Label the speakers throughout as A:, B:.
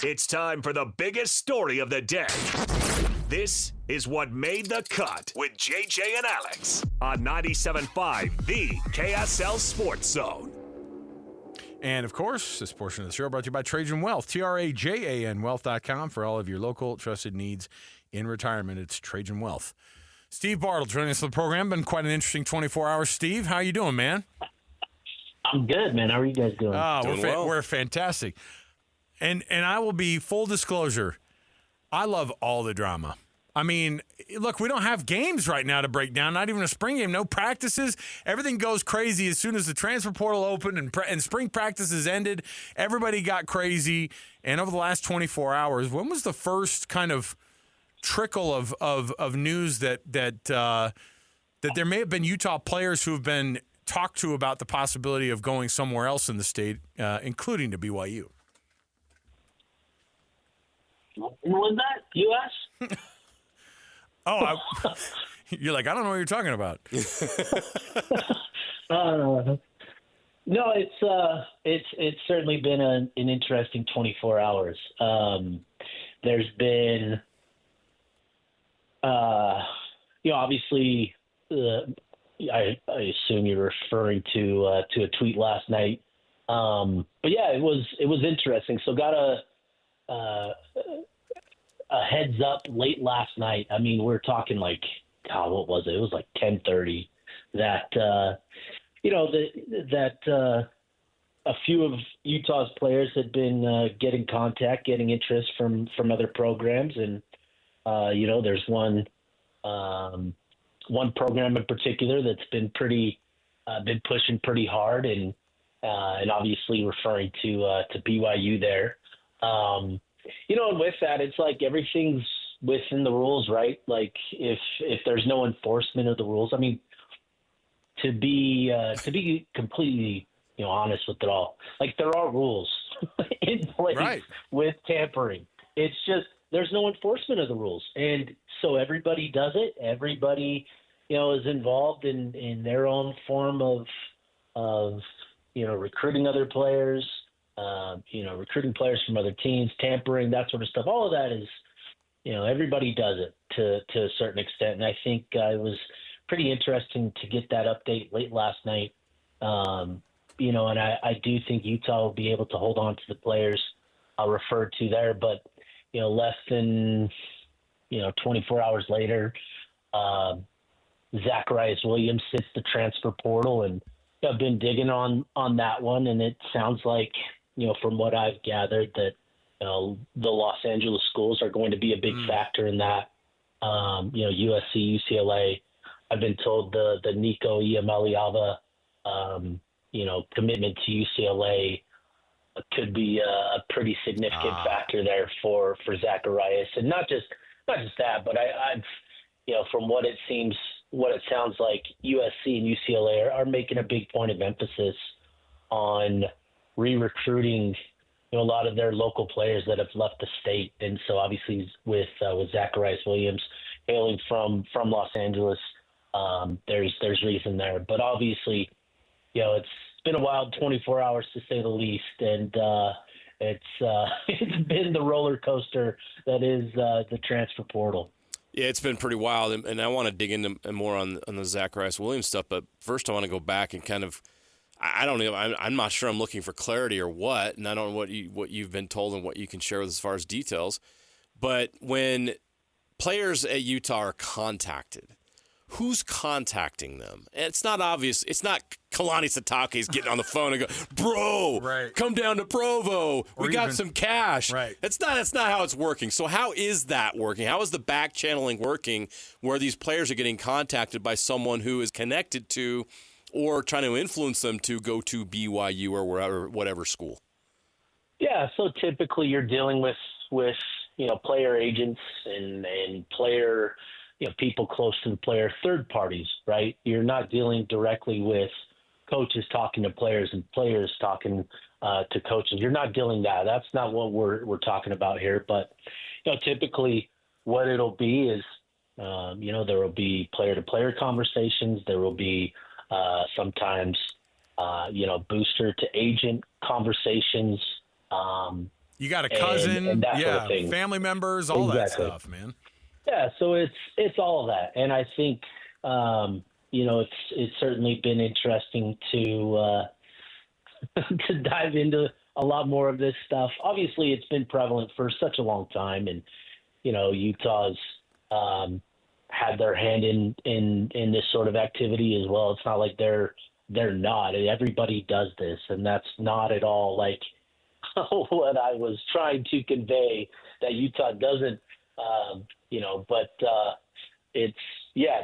A: It's time for the biggest story of the day. This is What Made the Cut with JJ and Alex on 97.5, the KSL Sports Zone.
B: And, of course, this portion of the show brought to you by Trajan Wealth, TRAJAN Wealth.com for all of your local trusted needs in retirement. It's Trajan Wealth. Steve Bartle joining us on the program. Been quite an interesting 24 hours. Steve, how you doing, man?
C: I'm good, man. How are you guys doing?
B: We're fantastic. And I will be full disclosure. I love all the drama. I mean, look, we don't have games right now to break down, not even a spring game, no practices. Everything goes crazy as soon as the transfer portal opened and spring practices ended. Everybody got crazy. And over the last 24 hours, when was the first kind of trickle of news that there may have been Utah players who have been talked to about the possibility of going somewhere else in the state, including to BYU?
C: When was that? U.S.?
B: You're like, I don't know what you're talking about.
C: No, it's certainly been an interesting 24 hours. There's been, obviously, I assume you're referring to a tweet last night. But yeah, it was interesting. So got a heads up late last night. I mean, we're talking like, God, what was it? It was like 10:30 that, a few of Utah's players had been getting interest from other programs. And, there's one program in particular that's been been pushing pretty hard and obviously referring to BYU there. And with that, it's like everything's within the rules, right? Like if there's no enforcement of the rules, I mean, to be completely, honest with it all, like there are rules in place with tampering. It's just there's no enforcement of the rules, and so everybody does it. Everybody, is involved in their own form of recruiting other players. Recruiting players from other teams, tampering, that sort of stuff. All of that is, everybody does it to a certain extent. And I think it was pretty interesting to get that update late last night. And I do think Utah will be able to hold on to the players I'll refer to there. But, less than, 24 hours later, Zacharias Williams hits the transfer portal. And I've been digging on that one. And it sounds like, from what I've gathered, that the Los Angeles schools are going to be a big factor in that. USC, UCLA. I've been told the Nico Iamaleava, commitment to UCLA could be a pretty significant factor there for Zacharias, and not just that, but I've from what it sounds like, USC and UCLA are making a big point of emphasis on re-recruiting a lot of their local players that have left the state. And so obviously with Zacharias Williams hailing from Los Angeles, there's reason there. But obviously, it's been a wild 24 hours to say the least. And it's been the roller coaster that is the transfer portal.
D: Yeah, it's been pretty wild. And I want to dig into more on the Zacharias Williams stuff. But first I want to go back and kind of, I don't know. I'm not sure I'm looking for clarity or what, and I don't know what you've been told and what you can share with as far as details. But when players at Utah are contacted, who's contacting them? It's not obvious. It's not Kalani Sitake's getting on the phone and go, bro, come down to Provo. We got some cash.
B: Right.
D: That's not how it's working. So how is that working? How is the back channeling working where these players are getting contacted by someone who is connected to or trying to influence them to go to BYU or whatever school?
C: Yeah, so typically you're dealing with player agents and player, people close to the player, third parties, right? You're not dealing directly with coaches talking to players and players talking to coaches. You're not dealing that. That's not what we're talking about here. But typically what it'll be is, there will be player-to-player conversations. There will be sometimes, booster to agent conversations.
B: You got a cousin,
C: and that sort of thing.
B: family members, all that stuff, man.
C: Yeah, so it's all of that, and I think it's certainly been interesting to to dive into a lot more of this stuff. Obviously, it's been prevalent for such a long time, and Utah's had their hand in this sort of activity as well. It's not like they're not. Everybody does this, and that's not at all like what I was trying to convey, that Utah doesn't. But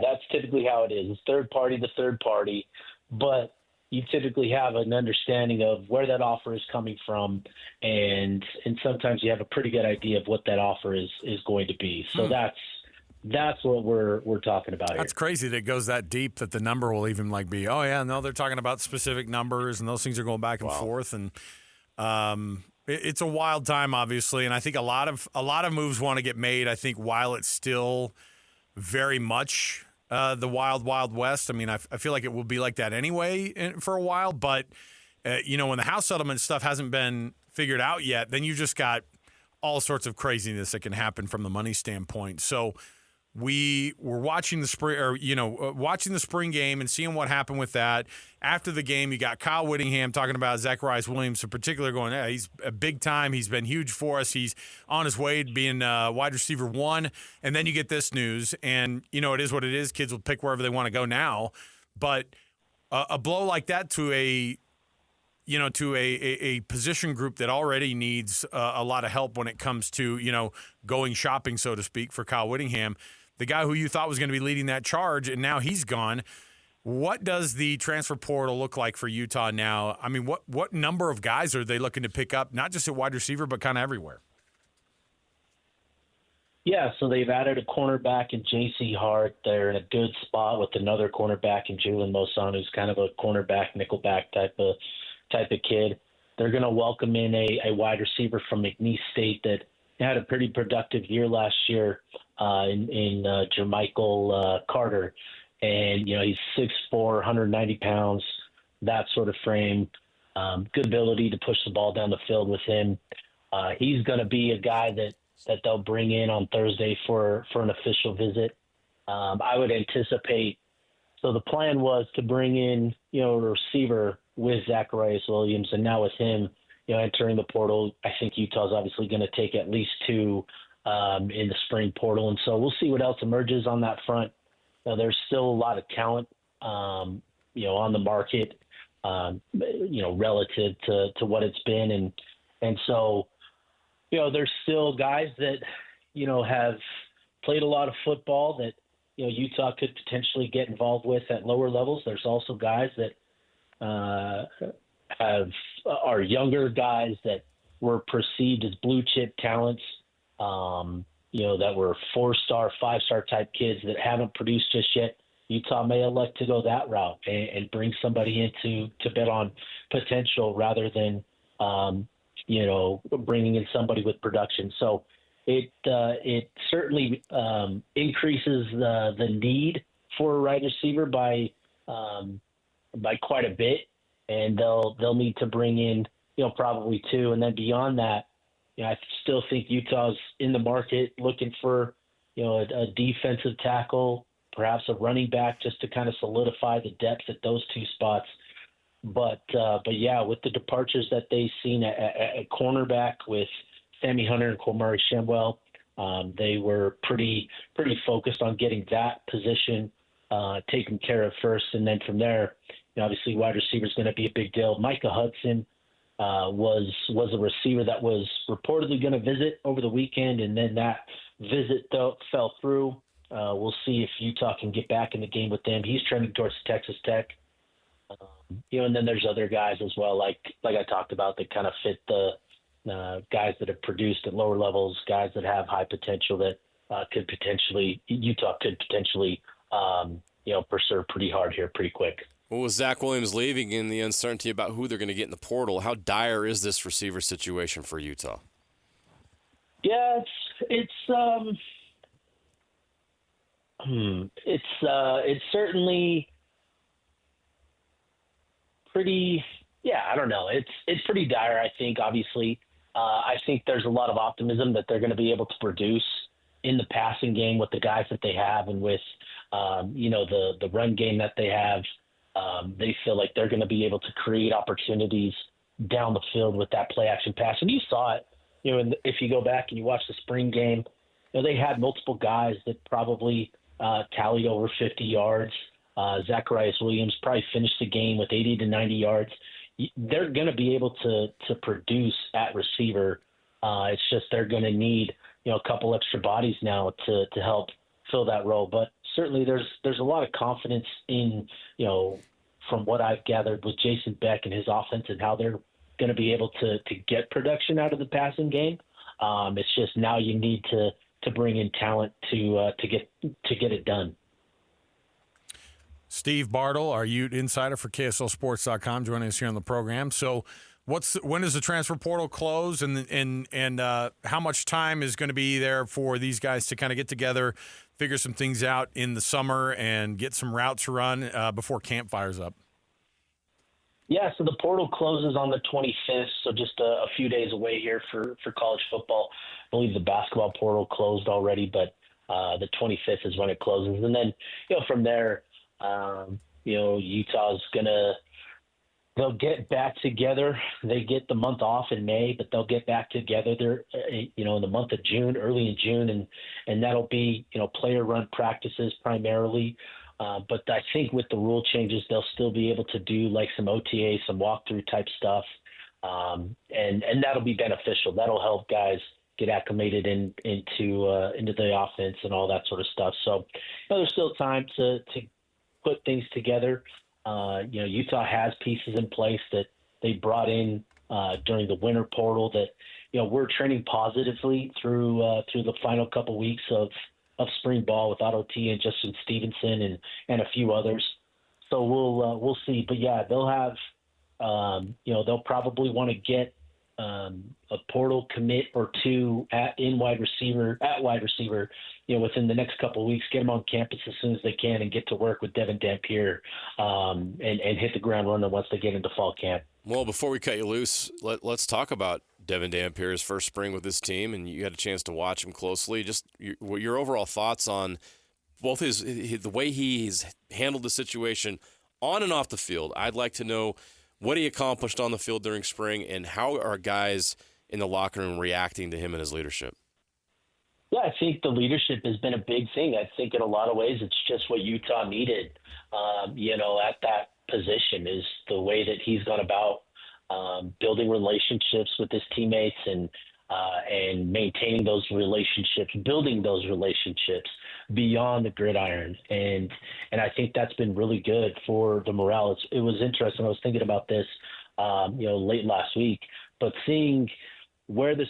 C: that's typically how it is. It's third party to third party, but you typically have an understanding of where that offer is coming from, and sometimes you have a pretty good idea of what that offer is going to be. So that's what we're talking about here.
B: That's crazy that it goes that deep, that the number will even be, oh yeah, no, they're talking about specific numbers, and those things are going back and forth, and it's a wild time, obviously, and I think a lot of moves want to get made. I think while it's still very much the wild, wild west. I mean, I feel like it will be like that anyway for a while. But when the house settlement stuff hasn't been figured out yet, then you just got all sorts of craziness that can happen from the money standpoint. So we were watching the spring game and seeing what happened with that. After the game, you got Kyle Whittingham talking about Zacharias Williams in particular, going, yeah, he's a big time. He's been huge for us. He's on his way to being wide receiver 1. And then you get this news, and it is what it is. Kids will pick wherever they want to go now. But a blow like that to a position group that already needs a lot of help when it comes to going shopping, so to speak, for Kyle Whittingham, the guy who you thought was going to be leading that charge, and now he's gone. What does the transfer portal look like for Utah now? I mean, what number of guys are they looking to pick up, not just at wide receiver, but kind of everywhere?
C: Yeah, so they've added a cornerback in J.C. Hart. They're in a good spot with another cornerback in Julian Mosan, who's kind of a cornerback, nickelback type of kid. They're going to welcome in a wide receiver from McNeese State that had a pretty productive year last year in Jermichael Carter. And, he's 6'4", 190 pounds, that sort of frame. Good ability to push the ball down the field with him. He's going to be a guy that they'll bring in on Thursday for an official visit. I would anticipate. So the plan was to bring in, a receiver with Zacharias Williams, and now with him, entering the portal, I think Utah's obviously going to take at least 2 in the spring portal, and so we'll see what else emerges on that front. There's still a lot of talent, on the market, relative to what it's been, and so, there's still guys that, have played a lot of football that, Utah could potentially get involved with at lower levels. There's also guys that are younger guys that were perceived as blue chip talents, that were 4-star, 5-star type kids that haven't produced just yet. Utah may elect to go that route and bring somebody in to bet on potential rather than, bringing in somebody with production. So it certainly increases the need for a wide receiver by quite a bit, and they'll need to bring in probably 2, and then beyond that, I still think Utah's in the market looking for a defensive tackle, perhaps a running back, just to kind of solidify the depth at those 2 spots. But yeah, with the departures that they've seen at cornerback with Sammy Hunter and Cormari Shamwell, they were pretty focused on getting that position taken care of first, and then from there, obviously wide receiver is going to be a big deal. Micah Hudson was a receiver that was reportedly going to visit over the weekend, and then that visit fell through. We'll see if Utah can get back in the game with them. He's trending towards Texas Tech. And then there's other guys as well, like I talked about, that kind of fit the guys that have produced at lower levels, guys that have high potential that Utah could potentially pursue pretty hard here pretty quick.
D: Well, with Zach Williams leaving and the uncertainty about who they're going to get in the portal, how dire is this receiver situation for Utah?
C: Yeah, it's certainly pretty. Yeah, I don't know. It's pretty dire. I think obviously I think there's a lot of optimism that they're going to be able to produce in the passing game with the guys that they have and with, the run game that they have. They feel like they're going to be able to create opportunities down the field with that play action pass. And you saw it, if you go back and you watch the spring game, they had multiple guys that probably tallied over 50 yards. Zacharias Williams probably finished the game with 80 to 90 yards. They're going to be able to produce at receiver. It's just they're going to need a couple extra bodies now to help fill that role. But certainly there's a lot of confidence in from what I've gathered with Jason Beck and his offense and how they're going to be able to get production out of the passing game. It's just now you need to bring in talent to get it done.
B: Steve Bartle, our Ute insider for KSLSports.com, joining us here on the program. So, when does the transfer portal close, and how much time is going to be there for these guys to kind of get together, figure some things out in the summer, and get some routes run before camp fires up?
C: Yeah, so the portal closes on the 25th, so just a few days away here for college football. I believe the basketball portal closed already, but the 25th is when it closes. And then, from there, Utah's they'll get back together. They get the month off in May, but they'll get back together there, in the month of June, early in June, and that'll be, player run practices primarily. But I think with the rule changes, they'll still be able to do like some OTA, some walkthrough type stuff. And that'll be beneficial. That'll help guys get acclimated into the offense and all that sort of stuff. So there's still time to put things together. Utah has pieces in place that they brought in during the winter portal that, we're trending positively through the final couple weeks of spring ball with Otto T and Justin Stevenson and a few others. So we'll see. But yeah, they'll have, they'll probably want to get a portal commit or two at wide receiver, within the next couple of weeks, get them on campus as soon as they can and get to work with Devin Dampier and hit the ground running once they get into fall camp.
D: Well, before we cut you loose, let's talk about Devin Dampier's first spring with this team, and you had a chance to watch him closely. Just your overall thoughts on both the way he's handled the situation on and off the field. I'd like to know what he accomplished on the field during spring, and how are guys in the locker room reacting to him and his leadership?
C: Yeah, I think the leadership has been a big thing. I think in a lot of ways it's just what Utah needed, at that position, is the way that he's gone about building relationships with his teammates and maintaining those relationships, building those relationships beyond the gridiron. And I think that's been really good for the morale. It was interesting. I was thinking about this, late last week, but seeing where this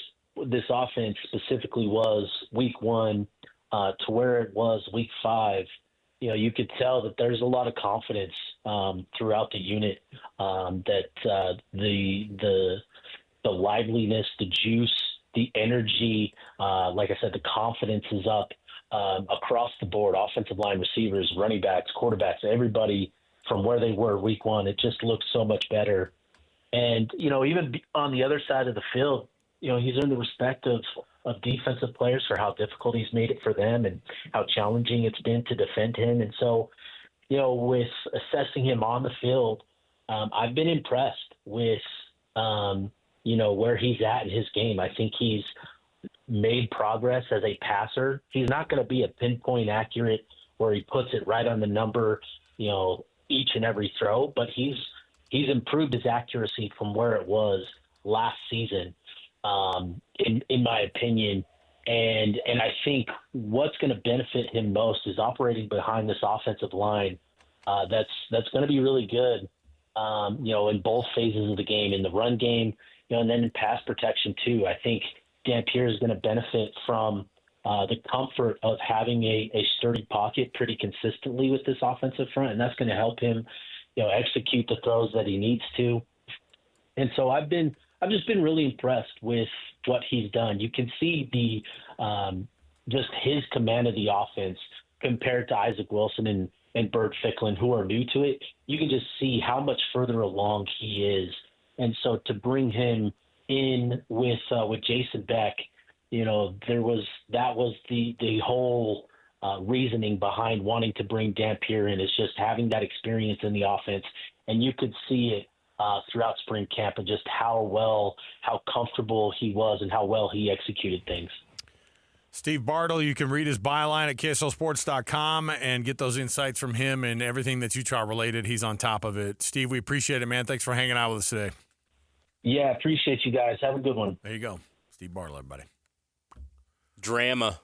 C: offense specifically was week one to where it was week 5, you could tell that there's a lot of confidence throughout the unit, that the liveliness, the juice, the energy, like I said, the confidence is up across the board, offensive line, receivers, running backs, quarterbacks, everybody from where they were week 1. It just looks so much better. And, even on the other side of the field, he's earned the respect of defensive players for how difficult he's made it for them and how challenging it's been to defend him. And so, with assessing him on the field, I've been impressed with, where he's at in his game. I think he's made progress as a passer. He's not going to be a pinpoint accurate where he puts it right on the number, each and every throw, but he's improved his accuracy from where it was last season. In my opinion, and I think what's going to benefit him most is operating behind this offensive line. That's going to be really good, in both phases of the game, in the run game, and then in pass protection too. I think Dampier is going to benefit from the comfort of having a sturdy pocket pretty consistently with this offensive front, and that's going to help him, execute the throws that he needs to. And so I've just been really impressed with what he's done. You can see just his command of the offense compared to Isaac Wilson and Bert Ficklin, who are new to it. You can just see how much further along he is. And so to bring him in with Jason Beck, that was the whole reasoning behind wanting to bring Dampier in, is just having that experience in the offense. And you could see it throughout spring camp and just how comfortable he was and how well he executed things.
B: Steve Bartle, you can read his byline at KSLSports.com and get those insights from him, and everything that's Utah related. He's on top of it. Steve, we appreciate it, man. Thanks for hanging out with us today.
C: Yeah, appreciate you guys. Have a good one.
B: There you go. Steve Bartle, everybody.
D: Drama.